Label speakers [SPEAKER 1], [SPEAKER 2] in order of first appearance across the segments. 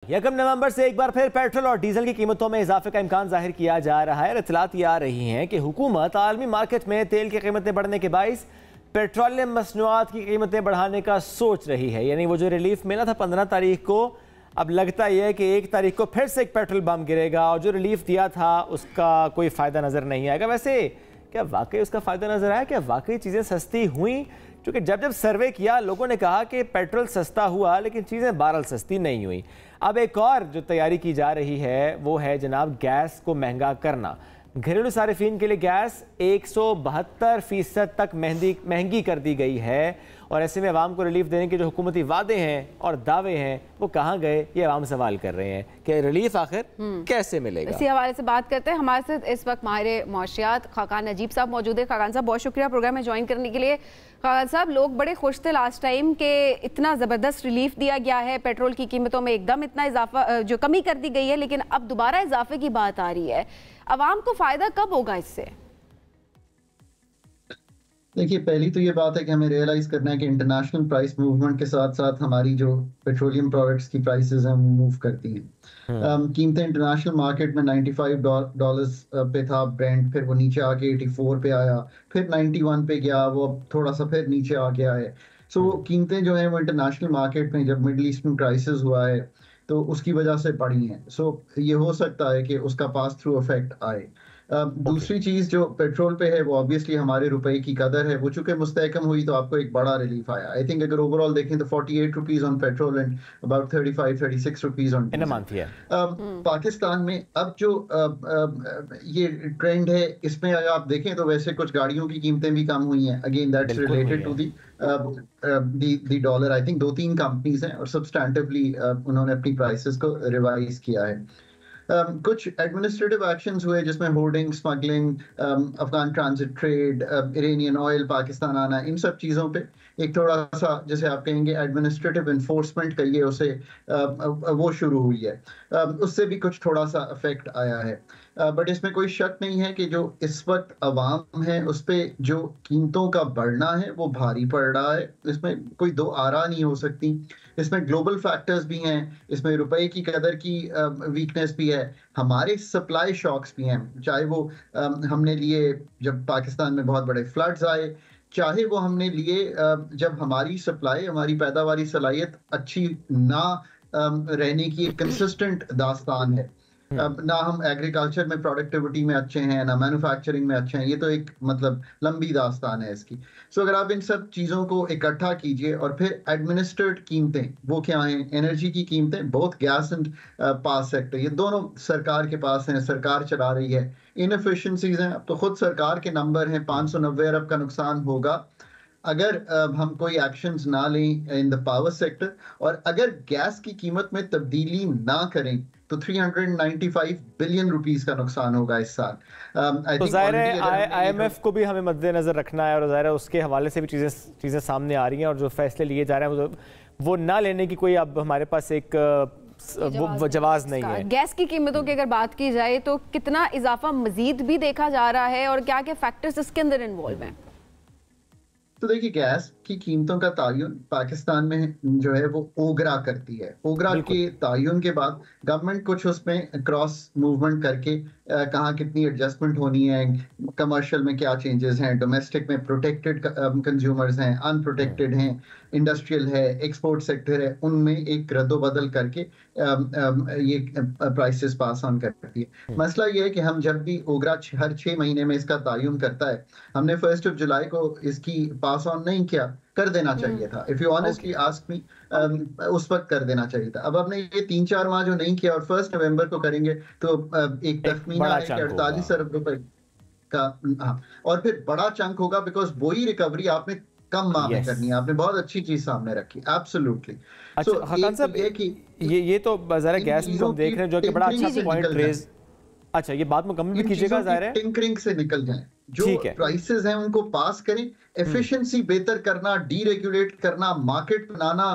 [SPEAKER 1] यकम नवंबर से एक बार फिर पेट्रोल और डीजल की कीमतों में इजाफे का इम्कान जाहिर किया जा रहा है। इत्तलात ये आ रही हैं कि हुकूमत आलमी मार्केट में तेल की कीमतें बढ़ने के बाइस पेट्रोलियम मसनूआत की कीमतें बढ़ाने का सोच रही है। यानी वो जो रिलीफ मिला था 15 तारीख को, अब लगता यह है कि 1 तारीख को फिर से एक पेट्रोल बम गिरेगा और जो रिलीफ दिया था उसका कोई फ़ायदा नज़र नहीं आएगा। वैसे क्या वाकई उसका फ़ायदा नज़र आया? क्या वाकई चीज़ें सस्ती हुई? क्योंकि जब जब सर्वे किया लोगों ने कहा कि पेट्रोल सस्ता हुआ लेकिन चीज़ें बहरहाल सस्ती नहीं हुई। अब एक और जो तैयारी की जा रही है वो है जनाब गैस को महंगा करना। घरेलू सारिफिन के लिए गैस 172% तक महंगी कर दी गई है और ऐसे में अवाम को रिलीफ देने के जो हुकूमती वादे हैं और दावे हैं वो कहाँ गए, ये अवाम सवाल कर रहे हैं कि रिलीफ आखिर कैसे मिलेगा। इसी
[SPEAKER 2] हवाले से बात करते हैं। हमारे साथ इस वक्त माहिर मौशियात खाकान नजीब साहब मौजूद है। खाकान साहब बहुत शुक्रिया प्रोग्राम में ज्वाइन करने के लिए। खाकान साहब, लोग बड़े खुश थे लास्ट टाइम कि इतना ज़बरदस्त रिलीफ दिया गया है, पेट्रोल की कीमतों में एकदम इतना इजाफा जो कमी कर दी गई है, लेकिन अब दोबारा इजाफे की बात आ रही है। अवाम को फ़ायदा कब होगा इससे?
[SPEAKER 3] देखिए, पहली तो ये बात है कि हमें रियलाइज करना है कि इंटरनेशनल प्राइस मूवमेंट के साथ साथ हमारी जो पेट्रोलियम प्रोडक्ट्स की प्राइसेस हैं वो मूव करती हैं। कीमतें इंटरनेशनल मार्केट में $95 पे था ब्रेंट, फिर वो नीचे आके 84 पे आया, फिर 91 पे गया, वो अब थोड़ा सा फिर नीचे आ गया है। सो कीमतें जो हैं वो इंटरनेशनल मार्केट में जब मिडल ईस्ट में क्राइसिस हुआ है तो उसकी वजह से बढ़ी हैं। सो ये हो सकता है कि उसका पास थ्रू इफेक्ट आए। दूसरी चीज जो पेट्रोल पे है वो ऑब्वियसली हमारे रुपए की कदर है, वो चूंकि मुस्तहकम हुई तो आपको एक बड़ा रिलीफ आया। आई थिंक अगर ओवरऑल देखें तो 48 rupees on petrol and about 35-36 rupees on diesel. Pakistan में अब जो ये ट्रेंड है इसमें अगर आप देखें तो वैसे कुछ गाड़ियों की कीमतें भी कम हुई हैं। Again that's related to the dollar. I think 2-3 companies हैं और सब्सटैंटिवली उन्होंने अपनी प्राइसेस को रिवाइज किया है। कुछ एडमिनिस्ट्रेटिव एक्शंस हुए जिसमें hoarding, smuggling, Afghan transit trade, Iranian oil Pakistan आना, इन सब चीज़ों पे एक थोड़ा सा जैसे आप कहेंगे एडमिनिस्ट्रेटिव इन्फोर्समेंट कहिए उसे, वो शुरू हुई है। उससे भी कुछ थोड़ा सा इफेक्ट आया है। बट इसमें कोई शक नहीं है कि जो इस वक्त अवाम है उस पर जो कीमतों का बढ़ना है वो भारी पड़ रहा है। इसमें कोई दो आरा नहीं हो सकती। इसमें ग्लोबल फैक्टर्स भी हैं, इसमें रुपए की कदर की वीकनेस भी है, हमारे सप्लाई शॉक्स भी हैं। चाहे वो हमने लिए जब पाकिस्तान में बहुत बड़े फ्लड्स आए, चाहे वो हमने लिए जब हमारी सप्लाई, हमारी पैदावारी सलाहियत अच्छी ना रहने की एक कंसिस्टेंट दास्तान है। ना हम एग्रीकल्चर में प्रोडक्टिविटी में अच्छे हैं, ना मैन्युफैक्चरिंग में अच्छे हैं। ये तो एक मतलब लंबी दास्तान है इसकी। सो अगर आप इन सब चीज़ों को इकट्ठा कीजिए और फिर एडमिनिस्ट्रेड कीमतें वो क्या हैं, एनर्जी की कीमतें, both gas and power sector, ये दोनों सरकार के पास हैं, सरकार चला रही है। इनएफिशिएंसीज हैं, अब तो खुद सरकार के नंबर हैं 590 अरब का नुकसान होगा अगर हम कोई एक्शंस ना लें इन द पावर सेक्टर, और अगर गैस की कीमत में तब्दीली ना करें तो 395 बिलियन रुपीस का नुकसान होगा इस साल।
[SPEAKER 1] तो ज़ाहिर है IMF को भी हमें मद्देनजर रखना है और ज़ाहिर है उसके हवाले से भी चीज़ें सामने आ रही हैं और जो फैसले लिए जा रहे हैं वो ना लेने की कोई अब हमारे पास एक जवाब नहीं है।
[SPEAKER 2] गैस की कीमतों की अगर बात की जाए तो कितना इजाफा मजीद भी देखा जा रहा है और क्या क्या फैक्टर्स इसके अंदर इन्वॉल्व हैं?
[SPEAKER 3] तो देखिए, गैस की कीमतों का तयन पाकिस्तान में जो है वो ओगरा करती है। ओगरा के तयन के बाद गवर्नमेंट कुछ उसमें क्रॉस मूवमेंट करके कहाँ कितनी एडजस्टमेंट होनी है, कमर्शियल में क्या चेंजेस हैं, डोमेस्टिक में प्रोटेक्टेड कंज्यूमर्स हैं, अनप्रोटेक्टेड हैं, इंडस्ट्रियल है, एक्सपोर्ट सेक्टर है, उनमें एक रद्दोबदल करके ये प्राइसेस पास ऑन करती है। मसला ये है कि हम जब भी ओगरा हर 6 महीने में इसका तयन करता है, हमने 1 जुलाई को इसकी पास ऑन नहीं किया, कर देना चाहिए था। If you honestly ask me, उस वक्त कर देना चाहिए था। अब हमने ये 3-4 माह जो नहीं किया और 1 नवंबर को करेंगे तो एक तखमीना है कि 48 अरब रुपए का, हाँ, और फिर बड़ा चंक होगा बिकॉज वही रिकवरी आपने कम माह में करनी है। आपने बहुत अच्छी चीज सामने रखी, एब्सोल्युटली।
[SPEAKER 1] अच्छा खान साहब, ये तो जरा गैस में हम देख रहे हैं जो कि बड़ा अच्छा पॉइंट रेज। अच्छा, ये बात मुकम्मल भी कीजिएगा। ज़ाहिर है
[SPEAKER 3] टिंकरिंग से निकल जाएं, जो प्राइसेस हैं उनको पास करें, एफिशिएंसी बेहतर करना, डीरेगुलेट करना, मार्केट बनाना।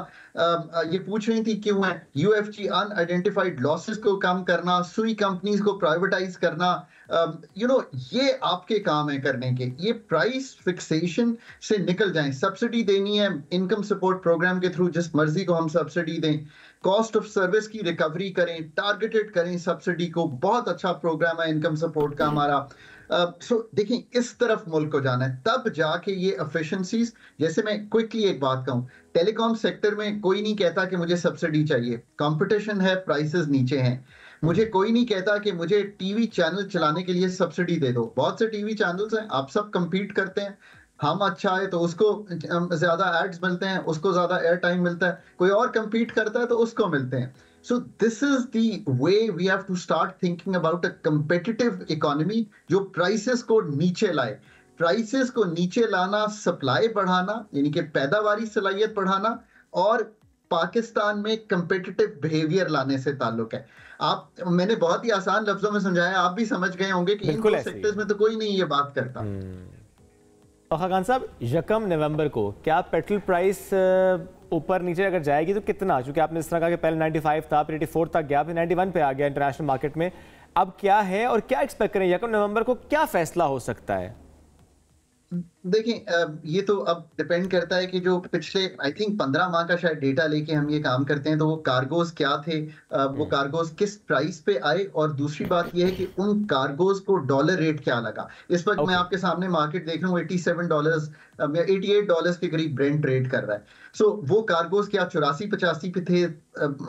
[SPEAKER 3] ये पूछ रही थी क्यों है, यूएफजी अनआइडेंटिफाइड लॉसेस को कम करना, सुई कंपनीज को प्राइवेटाइज करना, ये आपके काम है करने के। ये प्राइस फिक्सेशन से निकल जाएं। सब्सिडी देनी है इनकम सपोर्ट प्रोग्राम के थ्रू, जिस मर्जी को हम सब्सिडी दें, कॉस्ट ऑफ सर्विस की रिकवरी करें, टारगेटेड करें सब्सिडी को। बहुत अच्छा प्रोग्राम है इनकम सपोर्ट का हमारा। देखिए इस तरफ मुल्क को जाना है, तब जाके ये एफिशिएंसीज। जैसे मैं क्विकली एक बात कहूं, टेलीकॉम सेक्टर में कोई नहीं कहता कि मुझे सब्सिडी चाहिए, कंपटीशन है, प्राइसेस नीचे हैं। मुझे कोई नहीं कहता कि मुझे टीवी चैनल चलाने के लिए सब्सिडी दे दो। बहुत से टीवी चैनल्स हैं, आप सब compete करते हैं। हम अच्छा है तो उसको ज्यादा एड्स मिलते हैं, उसको ज्यादा एयर टाइम मिलता है। कोई और compete करता है तो उसको मिलते हैं। So this is the way we have to start thinking about a competitive economy जो prices को नीचे लाए। prices को नीचे लाना, सप्लाई बढ़ाना, यानी कि पैदावारी सलाहियत बढ़ाना, और पाकिस्तान में competitive behavior लाने से ताल्लुक है। मैंने बहुत ही आसान लफ्जों में समझाया, आप भी समझ गए होंगे कि इन दो सेक्टर्स में तो कोई नहीं ये बात करता।
[SPEAKER 1] तो खान साहब, 1 नवंबर को क्या पेट्रोल प्राइस ऊपर नीचे अगर जाएगी तो कितना? क्योंकि आपने इस तरह कहा कि पहले 95 था, फिर 84 तक गया, फिर 91 पे आ गया इंटरनेशनल मार्केट में। अब क्या है और क्या एक्सपेक्ट करें 1 नवंबर को, क्या फैसला हो सकता है?
[SPEAKER 3] देखिए ये तो अब डिपेंड करता है कि जो पिछले आई थिंक 15 माह का शायद डेटा लेके हम ये काम करते हैं, तो वो कार्गोज क्या थे, वो कार्गोज किस प्राइस पे आए, और दूसरी बात ये है कि उन कार्गोज को डॉलर रेट क्या लगा। इस वक्त मैं आपके सामने मार्केट देख रहा हूँ, $87 या $88 के करीब ब्रेंट रेट कर रहा है। सो वो कार्गोज क्या 84-85 पे थे,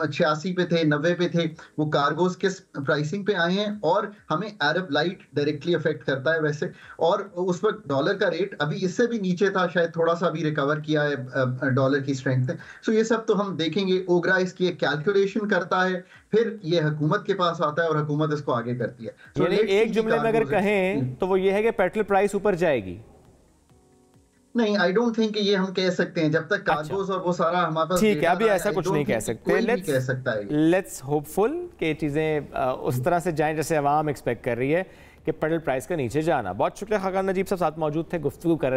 [SPEAKER 3] 86 पे थे, 90 पे थे? वो कार्गोज किस प्राइसिंग पे आए हैं? और हमें अरब लाइट डायरेक्टली अफेक्ट करता है वैसे, और उस वक्त डॉलर का रेट अभी इससे भी नीचे था, शायद थोड़ा सा भी रिकवर किया है डॉलर की स्ट्रेंथ ने। सो ये सब तो हम देखेंगे। ओगरा इसकी एक कैलकुलेशन करता है, फिर ये हुकूमत के पास आता है और हुकूमत इसको आगे करती है।
[SPEAKER 1] यानी एक जुमले में अगर कहें तो वो ये है कि पेट्रोल प्राइस ऊपर जाएगी।
[SPEAKER 3] नहीं, आई डोंट थिंक ये हम कह सकते हैं जब तक कार्गोस और वो सारा हमारे पास।
[SPEAKER 1] ठीक है, अभी ऐसा कुछ नहीं कह सकते। लेट्स होपफुल कि चीजें उस तरह से जाएं जैसे अवाम एक्सपेक्ट कर रही है कि पेट्रोल प्राइस का नीचे जाना। बहुत शुक्रिया खाकान नजीब साहब, साथ मौजूद थे, गुफ्तगू कर रहे थे।